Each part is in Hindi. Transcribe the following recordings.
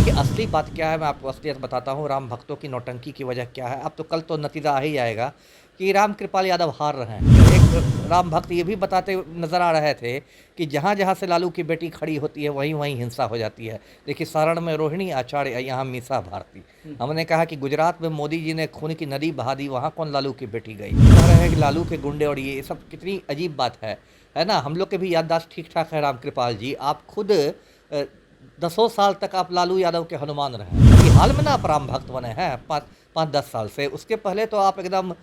देखिए, असली बात क्या है मैं आपको असलियत बताता हूँ, राम भक्तों की नौटंकी की वजह क्या है। अब तो कल तो नतीजा आ ही जाएगा कि राम कृपाल यादव हार रहे हैं। एक राम भक्त ये भी बताते नज़र आ रहे थे कि जहाँ-जहाँ से लालू की बेटी खड़ी होती है, वहीं-वहीं हिंसा हो जाती है। देखिए, सारण में रोहिणी आचार्य, यहाँ मीसा भारती। हमने कहा कि गुजरात में मोदी जी ने खून की नदी बहा दी, वहाँ कौन लालू की बेटी गई? कह रहे हैं कि लालू के गुंडे और ये सब कितनी अजीब बात है ना? हम लोग के भी याददाश्त ठीक-ठाक है राम कृपाल जी। आप खुद दसों साल तक आप लालू यादव के हनुमान रहे। अभी हाल में ना आप राम भक्त बने हैं 5-10 साल से। उसके पहले तो आप एकदम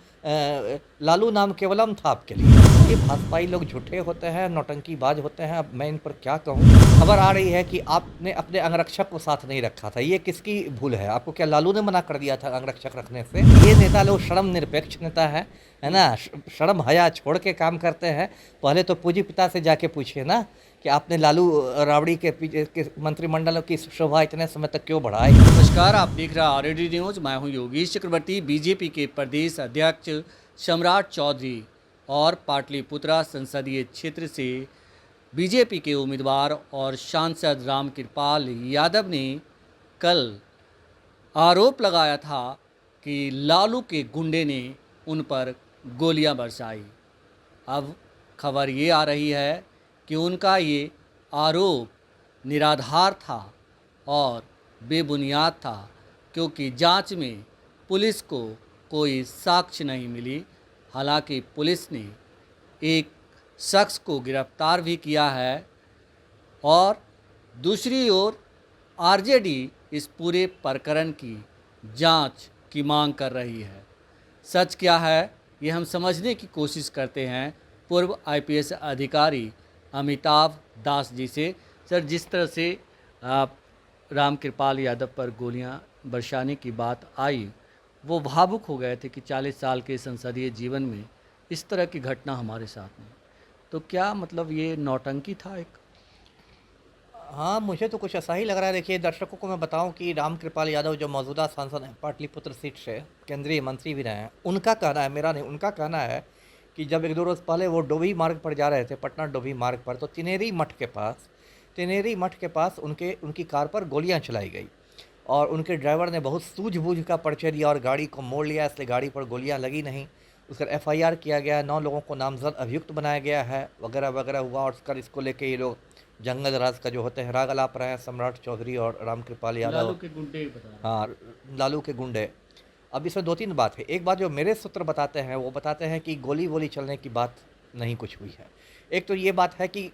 लालू नाम केवलम था आपके लिए। ये भाजपाई लोग झूठे होते हैं, नौटंकीबाज होते हैं। अब मैं इन पर क्या कहूँ? खबर आ रही है कि आपने अपने अंगरक्षक को साथ नहीं रखा था। ये किसकी भूल है? आपको क्या लालू ने मना कर दिया था अंगरक्षक रखने से? ये नेता लोग शर्म निरपेक्ष नेता है ना? शर्म हया छोड़ के काम करते हैं। पहले तो पूजी पिता से जाके पूछिए ना कि आपने लालू राबड़ी के पीछे के मंत्रिमंडल की शोभा इतने समय तक क्यों बढ़ाई? नमस्कार, आप देख रहे हैं आरएडी न्यूज। मैं हूं योगेश चक्रवर्ती। बीजेपी के प्रदेश अध्यक्ष सम्राट चौधरी और पाटलिपुत्रा संसदीय क्षेत्र से बीजेपी के उम्मीदवार और सांसद रामकृपाल यादव ने कल आरोप लगाया था कि लालू के गुंडे ने उन पर गोलियां बरसाई। अब खबर ये आ रही है कि उनका ये आरोप निराधार था और बेबुनियाद था, क्योंकि जांच में पुलिस को कोई साक्ष्य नहीं मिली। हालांकि पुलिस ने एक शख्स को गिरफ्तार भी किया है और दूसरी ओर आरजेडी इस पूरे प्रकरण की जांच की मांग कर रही है। सच क्या है ये हम समझने की कोशिश करते हैं पूर्व आईपीएस अधिकारी अमिताभ दास जी से। सर, जिस तरह से आप राम कृपाल यादव पर गोलियां बरसाने की बात आई, वो भावुक हो गए थे कि 40 साल के संसदीय जीवन में इस तरह की घटना हमारे साथ में। तो क्या मतलब ये नौटंकी था एक? हाँ, मुझे तो कुछ ऐसा ही लग रहा है। देखिए, दर्शकों को मैं बताऊं कि राम कृपाल यादव जो मौजूदा सांसद हैं पाटलिपुत्र सीट से, केंद्रीय मंत्री भी रहे हैं, उनका कहना है, मेरा नहीं, उनका कहना है कि जब एक दो रोज़ पहले वो डोभी मार्ग पर जा रहे थे, पटना डोभी मार्ग पर, तो तिनेरी मठ के पास उनकी कार पर गोलियां चलाई गई और उनके ड्राइवर ने बहुत सूझबूझ का परिचय दिया और गाड़ी को मोड़ लिया, इसलिए गाड़ी पर गोलियां लगी नहीं। उसका एफआईआर किया गया, 9 लोगों को नामजद अभियुक्त बनाया गया है, वगैरह वगैरह हुआ। और उसका इसको लेके ये लोग जंगल राज का जो होते हैं राग अलाप रहे हैं, सम्राट चौधरी और रामकृपाल लालू यादव। के गुंडे बता रहे हैं। हाँ, लालू के गुंडे। अब इसमें 2-3 बात है। एक बात जो मेरे सूत्र बताते हैं, वो बताते हैं कि गोली वोली चलने की बात नहीं कुछ हुई है। एक तो ये बात है कि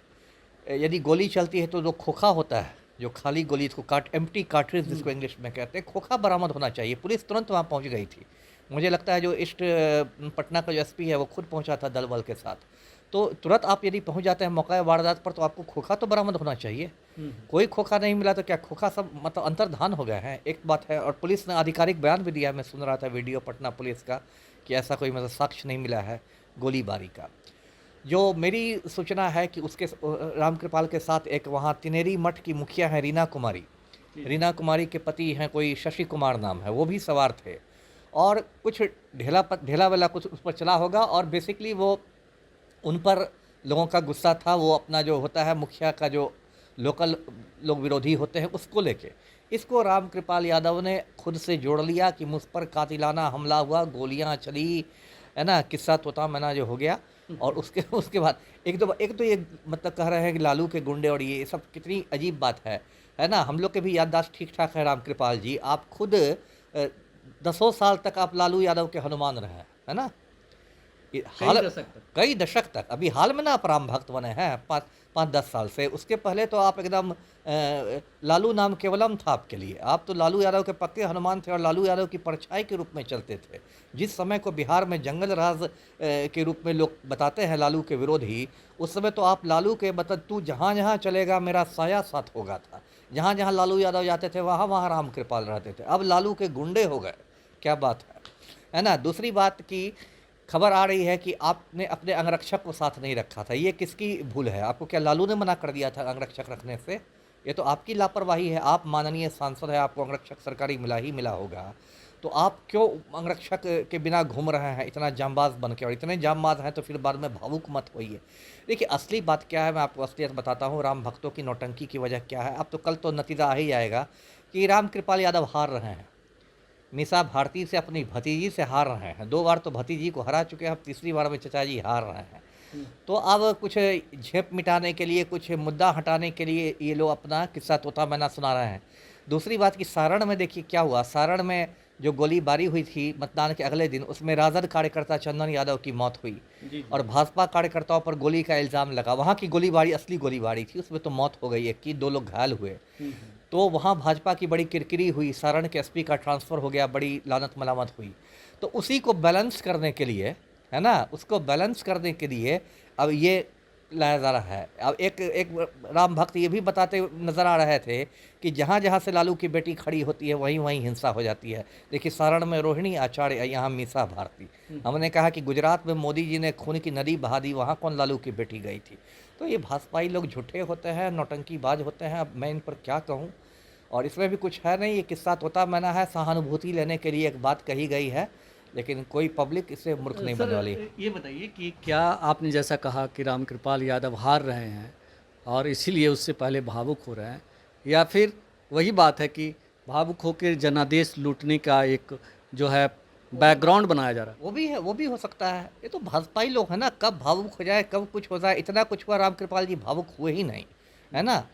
यदि गोली चलती है तो जो खोखा होता है, जो खाली गोली, इसको एम्प्टी कार्ट्रिज जिसको इंग्लिश में कहते हैं, खोखा बरामद होना चाहिए। पुलिस तुरंत वहाँ पहुँच गई थी। मुझे लगता है जो ईस्ट पटना का जो एसपी है वो खुद पहुँचा था दल बल के साथ। तो तुरंत आप यदि पहुँच जाते हैं मौका वारदात पर, तो आपको खोखा तो बरामद होना चाहिए। कोई खोखा नहीं मिला तो क्या खोखा सब मतलब अंतर्धान हो गए हैं? एक बात है। और पुलिस ने आधिकारिक बयान भी दिया, मैं सुन रहा था वीडियो पटना पुलिस का, कि ऐसा कोई मतलब साक्ष्य नहीं मिला है गोलीबारी का। जो मेरी सूचना है कि उसके रामकृपाल के साथ एक वहाँ तिनेरी मठ की मुखिया है रीना कुमारी। रीना कुमारी के पति हैं कोई शशि कुमार नाम है, वो भी सवार थे। और कुछ ढेला वेला कुछ उस पर चला होगा और बेसिकली वो उन पर लोगों का गुस्सा था। वो अपना जो होता है मुखिया का जो लोकल लोग विरोधी होते हैं उसको लेके, इसको राम कृपाल यादव ने खुद से जोड़ लिया कि मुझ पर कातिलाना हमला हुआ, गोलियां चली, है ना, किस्सा तोता मैना जो हो गया। और उसके उसके बाद एक तो ये मतलब कह रहे हैं कि लालू के गुंडे और ये सब कितनी अजीब बात है ना? हम लोग के भी याददाश्त ठीक ठाक है राम कृपाल जी। आप खुद दसों साल तक आप लालू यादव के हनुमान रहे हैं, है ना? कई हाल दशक तक। कई दशक तक। अभी हाल में ना आप राम भक्त बने हैं 5-10 साल से। उसके पहले तो आप एकदम लालू नाम केवलम था आपके लिए। आप तो लालू यादव के पक्के हनुमान थे और लालू यादव की परछाई के रूप में चलते थे। जिस समय को बिहार में जंगल राज के रूप में लोग बताते हैं लालू के विरोधी, उस समय तो आप लालू के मतलब तू जहाँ जहाँ चलेगा मेरा साया साथ होगा था। जहाँ जहाँ लालू यादव जाते थे वहाँ वहाँ राम कृपाल रहते थे। अब लालू के गुंडे हो गए। क्या बात है ना? दूसरी बात की खबर आ रही है कि आपने अपने अंगरक्षक को साथ नहीं रखा था। ये किसकी भूल है? आपको क्या लालू ने मना कर दिया था अंगरक्षक रखने से? ये तो आपकी लापरवाही है। आप माननीय सांसद हैं, आपको अंगरक्षक सरकारी मिला ही मिला होगा। तो आप क्यों अंगरक्षक के बिना घूम रहे हैं इतना जांबाज बन के, और इतने जांबाज हैं तो फिर बाद में भावुक मत होइए। देखिए असली बात क्या है, मैं आपको असलियत बताता हूँ, राम भक्तों की नौटंकी की वजह क्या है। अब तो कल तो नतीजा आ ही आएगा कि राम कृपाल यादव हार रहे हैं, मीसा भारती से अपनी भतीजी से हार रहे हैं। 2 बार तो भतीजी को हरा चुके हैं, अब तीसरी बार में चचा जी हार रहे हैं। तो अब कुछ झेप मिटाने के लिए, कुछ मुद्दा हटाने के लिए ये लोग अपना किस्सा तोता मैना सुना रहे हैं। दूसरी बात कि सारण में देखिए क्या हुआ, सारण में जो गोलीबारी हुई थी मतदान के अगले दिन, उसमें राजद कार्यकर्ता चंदन यादव की मौत हुई और भाजपा कार्यकर्ताओं पर गोली का इल्ज़ाम लगा। वहाँ की गोलीबारी असली गोलीबारी थी, उसमें तो मौत हो गई एक की, 2 लोग घायल हुए। तो वहाँ भाजपा की बड़ी किरकिरी हुई, सारण के एसपी का ट्रांसफ़र हो गया, बड़ी लानत मलामत हुई। तो उसी को बैलेंस करने के लिए, है ना, उसको बैलेंस करने के लिए अब ये लाया जा रहा है। अब एक राम भक्त ये भी बताते नज़र आ रहे थे कि जहाँ जहाँ से लालू की बेटी खड़ी होती है वहीं वहीं हिंसा हो जाती है। देखिए सारण में रोहिणी आचार्य, यहाँ मीसा भारती। हमने कहा कि गुजरात में मोदी जी ने खून की नदी बहा दी, वहाँ कौन लालू की बेटी गई थी। तो ये भाजपाई लोग झूठे होते हैं, नौटंकीबाज होते हैं। अब मैं इन पर क्या कहूँ, और इसमें भी कुछ है नहीं, ये किस्सा तोता मैना है, सहानुभूति लेने के लिए एक बात कही गई है, लेकिन कोई पब्लिक इससे मूर्ख नहीं बनने वाली। ये बताइए कि क्या आपने जैसा कहा कि राम कृपाल यादव हार रहे हैं और इसीलिए उससे पहले भावुक हो रहे हैं, या फिर वही बात है कि भावुक होकर जनादेश लूटने का एक जो है बैकग्राउंड बनाया जा रहा है? वो भी है, वो भी हो सकता है। ये तो भाजपाई लोग हैं ना, कब भावुक हो जाए कब कुछ हो जाए। इतना कुछ हुआ, राम कृपाल जी भावुक हुए ही नहीं, है ना।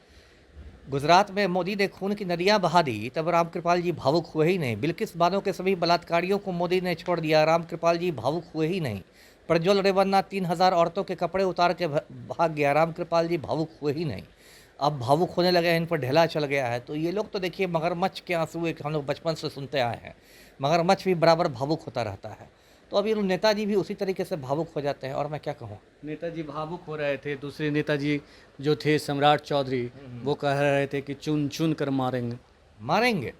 गुजरात में मोदी ने खून की नदियां बहा दी, तब राम कृपाल जी भावुक हुए ही नहीं। बिल्किस बानो के सभी बलात्कारियों को मोदी ने छोड़ दिया, राम कृपाल जी भावुक हुए ही नहीं। प्रज्वल रेवन्ना 3000 औरतों के कपड़े उतार के भाग गया, राम कृपाल जी भावुक हुए ही नहीं। अब भावुक होने लगे हैं, इन पर ढेला चल गया है। तो ये लोग तो देखिए मगरमच्छ के आंसू एक हम लोग बचपन से सुनते आए हैं, मगरमच्छ भी बराबर भावुक होता रहता है। तो अब ये नेताजी भी उसी तरीके से भावुक हो जाते हैं, और मैं क्या कहूँ। नेताजी भावुक हो रहे थे, दूसरे नेताजी जो थे सम्राट चौधरी, वो कह रहे थे कि चुन चुन कर मारेंगे। मारेंगे,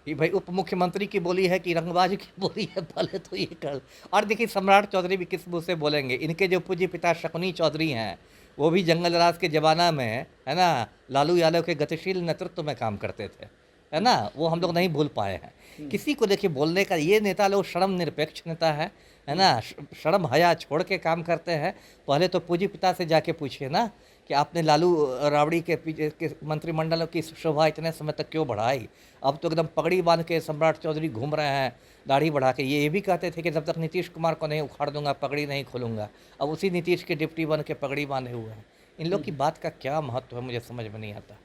ये भाई उप मुख्यमंत्री की बोली है कि रंगबाज की बोली है, पहले तो ये कर। और देखिए सम्राट चौधरी भी किस मुँह से बोलेंगे। इनके जो पूज्य पिता शकुनी चौधरी हैं, वो भी जंगल राज के ज़माना में, है ना, लालू यादव के गतिशील नेतृत्व में काम करते थे, है ना, वो हम लोग नहीं भूल पाए हैं। किसी को देखिए बोलने का, ये नेता लोग शर्म निरपेक्ष नेता है ना, शर्म हया छोड़ के काम करते हैं। पहले तो पूज्य पिता से जाके पूछिए ना कि आपने लालू राबड़ी के पीछे के मंत्रिमंडल की शोभा इतने समय तक क्यों बढ़ाई। अब तो एकदम पगड़ी बांध के सम्राट चौधरी घूम रहे हैं, दाढ़ी बढ़ा के। ये भी कहते थे कि जब तक नीतीश कुमार को नहीं उखाड़ दूंगा पगड़ी नहीं खोलूंगा। अब उसी नीतीश के डिप्टी बन के पगड़ी बांधे हुए हैं। इन लोग की बात का क्या महत्व है, मुझे समझ में नहीं आता।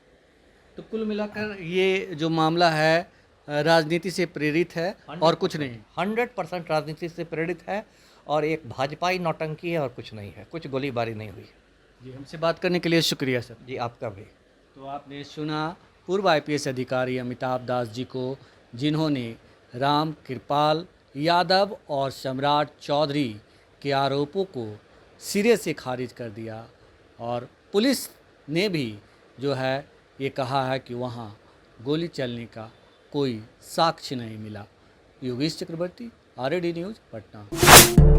तो कुल मिलाकर ये जो मामला है राजनीति से प्रेरित है और कुछ नहीं। 100% राजनीति से प्रेरित है, और एक भाजपाई नौटंकी है, और कुछ नहीं है, कुछ गोलीबारी नहीं हुई। जी, हमसे बात करने के लिए शुक्रिया सर। जी आपका भी। तो आपने सुना पूर्व आईपीएस अधिकारी अमिताभ दास जी को, जिन्होंने राम कृपाल यादव और सम्राट चौधरी के आरोपों को सिरे से खारिज कर दिया, और पुलिस ने भी जो है ये कहा है कि वहाँ गोली चलने का कोई साक्ष्य नहीं मिला। योगेश चक्रवर्ती, RAD न्यूज़, पटना।